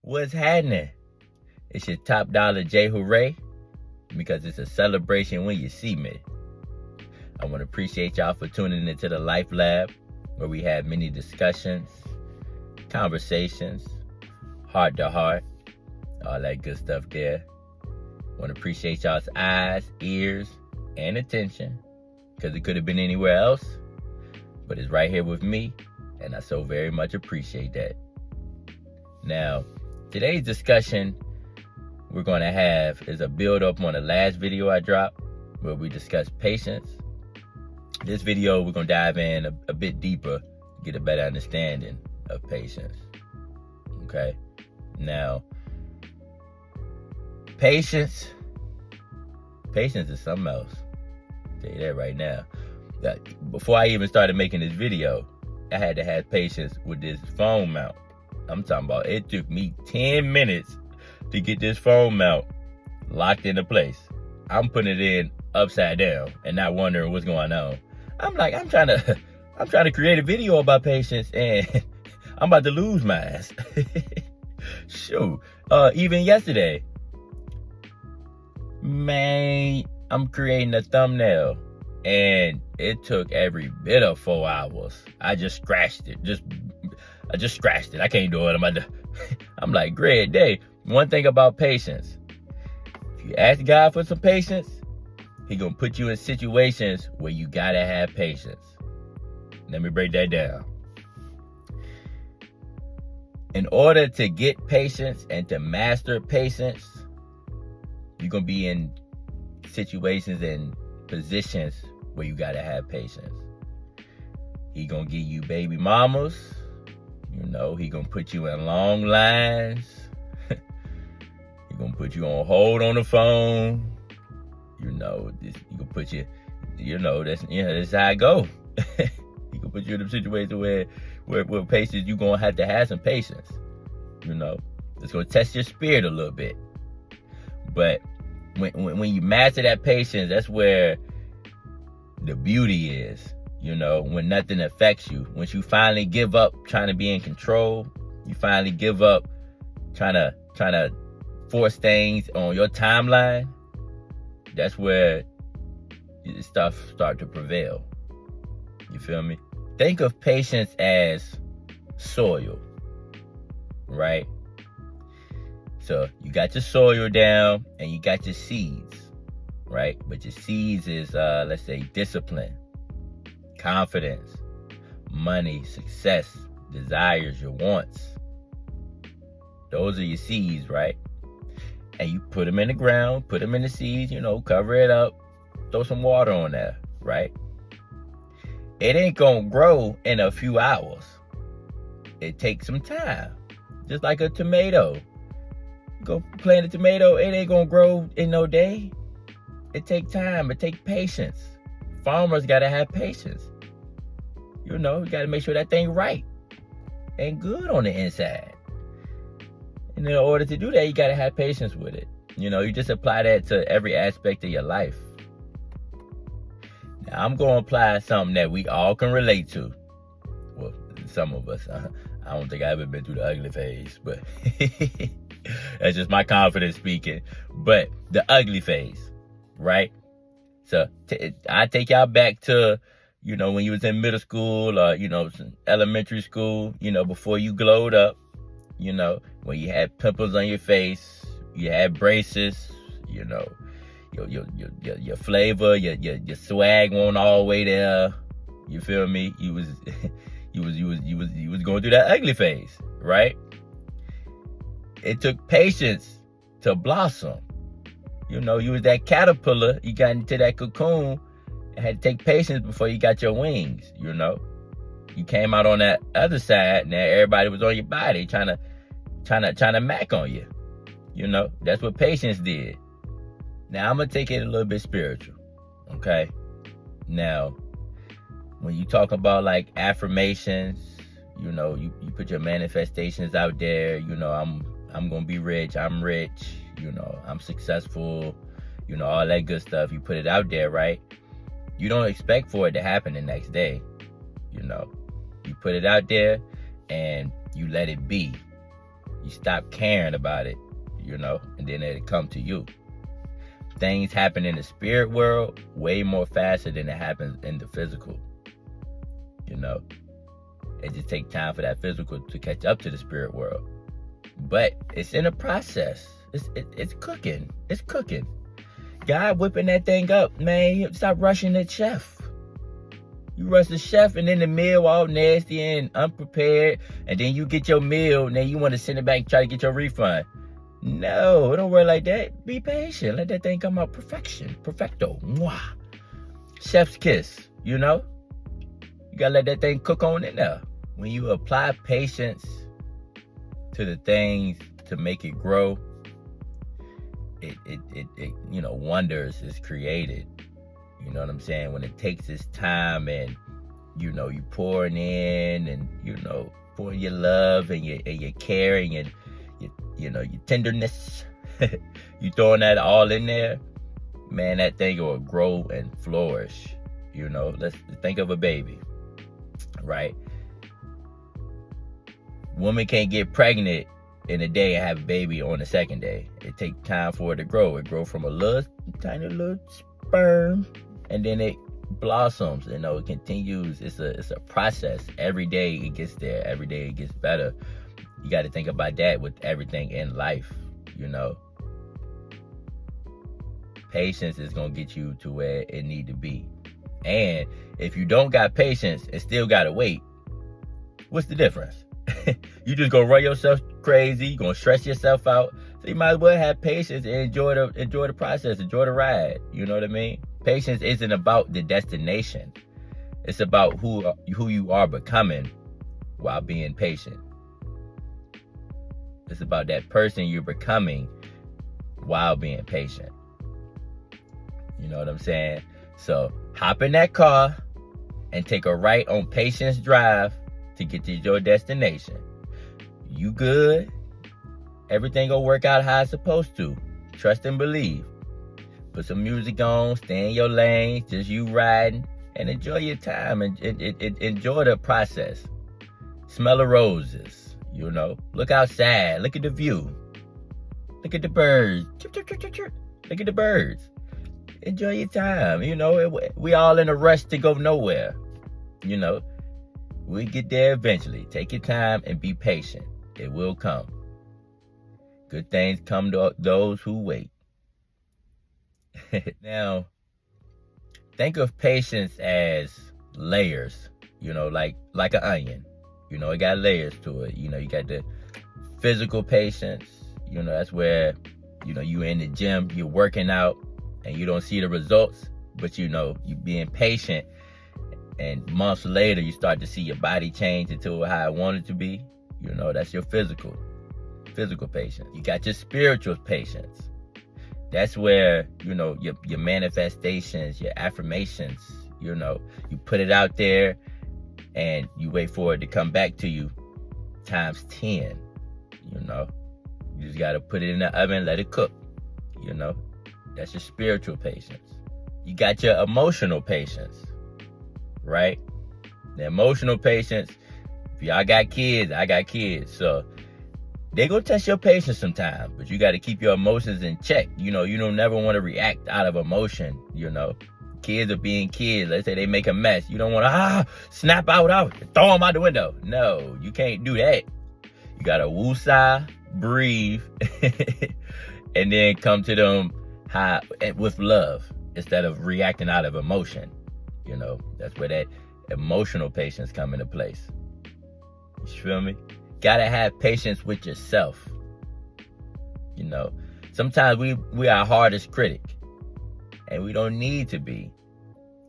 What's happening? It's your top dollar JayHooray, because it's a celebration when you see me. I want to appreciate y'all for tuning into the Life Lab, where we have many discussions, conversations, heart to heart, all that good stuff there. I want to appreciate y'all's eyes, ears, and attention, because it could have been anywhere else, but it's right here with me, and I so very much appreciate that. Now, today's discussion we're going to have is a build-up on the last video I dropped, where we discussed patience. This video, we're going to dive in a bit deeper, get a better understanding of patience. Okay? Now, patience is something else. I'll tell you that right now. Before I even started making this video, I had to have patience with this phone mount. I'm talking about, it took me 10 minutes to get this phone mount locked into place. I'm putting it in upside down and not wondering what's going on. I'm trying to create a video about patience, and I'm about to lose mine. Shoot. Even yesterday, man, I'm creating a thumbnail, and it took every bit of 4 hours. I just scratched it. I just scratched it. I can't do it. I'm like, great day. One thing about patience, if you ask God for some patience, He gonna put you in situations where you gotta have patience. Let me break that down. In order to get patience and to master patience, you're gonna be in situations and positions where you gotta have patience. He gonna give you baby mamas. He gonna put you in long lines. He gonna put you on hold on the phone. He gonna put you, that's how I go. He gonna put you in a situation where patience, you gonna have to have some patience. It's gonna test your spirit a little bit. But when you master that patience, that's where the beauty is. When nothing affects you, once you finally give up trying to be in control, you finally give up trying to force things on your timeline, that's where stuff start to prevail. You feel me? Think of patience as soil, right? So you got your soil down and you got your seeds, right? But your seeds is, let's say, discipline, confidence, money, success, desires, your wants. Those are your seeds, right? And you put them in the ground, put them in the seeds, cover it up, throw some water on there, right? It ain't gonna grow in a few hours. It takes some time. Just like a tomato. Go plant a tomato, it ain't gonna grow in no day. It take time, it take patience. Farmers gotta have patience. You gotta make sure that thing right and good on the inside. And in order to do that, you gotta have patience with it. You just apply that to every aspect of your life. Now, I'm gonna apply something that we all can relate to. Well, some of us. I don't think I've ever been through the ugly phase, but that's just my confidence speaking. But the ugly phase, right? So I take y'all back to, when you was in middle school or, elementary school, before you glowed up, when you had pimples on your face, you had braces, your flavor, your swag won't all the way there. You feel me? You was going through that ugly phase, right? It took patience to blossom. You was that caterpillar. You got into that cocoon. It had to take patience before you got your wings. You came out on that other side. Now everybody was on your body trying to mac on you. That's what patience did. Now I'm gonna take it a little bit spiritual. Okay. Now, when you talk about like affirmations, you put your manifestations out there. I'm gonna be rich. I'm rich. I'm successful, all that good stuff. You put it out there, right? You don't expect for it to happen the next day. You put it out there and you let it be. You stop caring about it, and then it'll come to you. Things happen in the spirit world way more faster than it happens in the physical. It just takes time for that physical to catch up to the spirit world. But it's in a process. It's cooking. It's cooking. God whipping that thing up, man. Stop rushing the chef. You rush the chef and then the meal all nasty and unprepared, and then you get your meal and then you want to send it back and try to get your refund. No, it don't work like that. Be patient. Let that thing come out perfection. Perfecto. Mwah. Chef's kiss, You gotta let that thing cook on in there. When you apply patience to the things to make it grow, it wonders is created. You know what I'm saying? When it takes its time and, you pouring in and, pouring your love and your caring and, your tenderness, you throwing that all in there, man, that thing will grow and flourish. Let's think of a baby, right? Woman can't get pregnant in a day and have a baby on the second day. It takes time for it to grow. It grows from a tiny little sperm, and then it blossoms. It continues. It's a process. Every day it gets there. Every day it gets better. You got to think about that with everything in life. Patience is gonna get you to where it need to be. And if you don't got patience and still gotta wait, what's the difference? You just gonna run yourself crazy. You gonna stress yourself out. So you might as well have patience and enjoy the process, enjoy the ride. You know what I mean? Patience isn't about the destination. It's about who you are becoming while being patient. It's about that person you're becoming while being patient. You know what I'm saying? So hop in that car and take a right on Patience Drive to get to your destination. You good? Everything gonna work out how it's supposed to. Trust and believe. Put some music on, stay in your lane, just you riding, and enjoy your time and enjoy the process. Smell the roses, Look outside, look at the view. Look at the birds. Chirp, chirp, chirp, chirp, chirp. Look at the birds. Enjoy your time. We all in a rush to go nowhere. We'll get there eventually. Take your time and be patient. It will come. Good things come to those who wait. Now, think of patience as layers, like an onion. It got layers to it. You got the physical patience. That's where, you in the gym, you're working out and you don't see the results, but you being patient. And months later, you start to see your body change into how it wanted to be. That's your physical patience. You got your spiritual patience. That's where, your manifestations, your affirmations, you put it out there and you wait for it to come back to you times 10, You just got to put it in the oven, let it cook, That's your spiritual patience. You got your emotional patience. Right? The emotional patience, if y'all got kids, I got kids. So they gonna test your patience sometimes, but you got to keep your emotions in check. You don't never want to react out of emotion. Kids are being kids. Let's say they make a mess. You don't want to snap out, throw them out the window. No, you can't do that. You got to woosah, breathe, and then come to them with love instead of reacting out of emotion. That's where that emotional patience come into place. You feel me? Gotta have patience with yourself. Sometimes we are our hardest critic, and we don't need to be.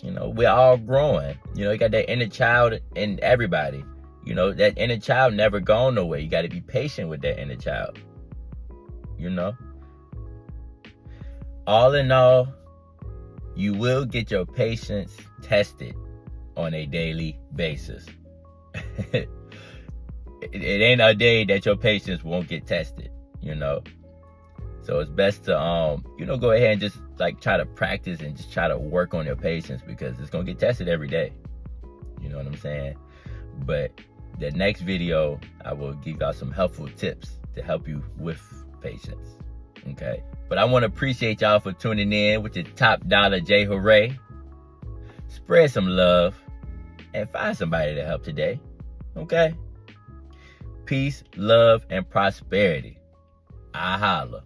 We're all growing. You got that inner child in everybody. That inner child never gone nowhere. You got to be patient with that inner child. All in all, you will get your patience tested on a daily basis. It ain't a day that your patience won't get tested, So it's best to, go ahead and just try to practice and just try to work on your patience, because it's going to get tested every day. You know what I'm saying? But the next video, I will give y'all some helpful tips to help you with patience. Okay? But I want to appreciate y'all for tuning in with the top dollar JayHooray. Spread some love and find somebody to help today. Okay? Peace, love, and prosperity. I holla.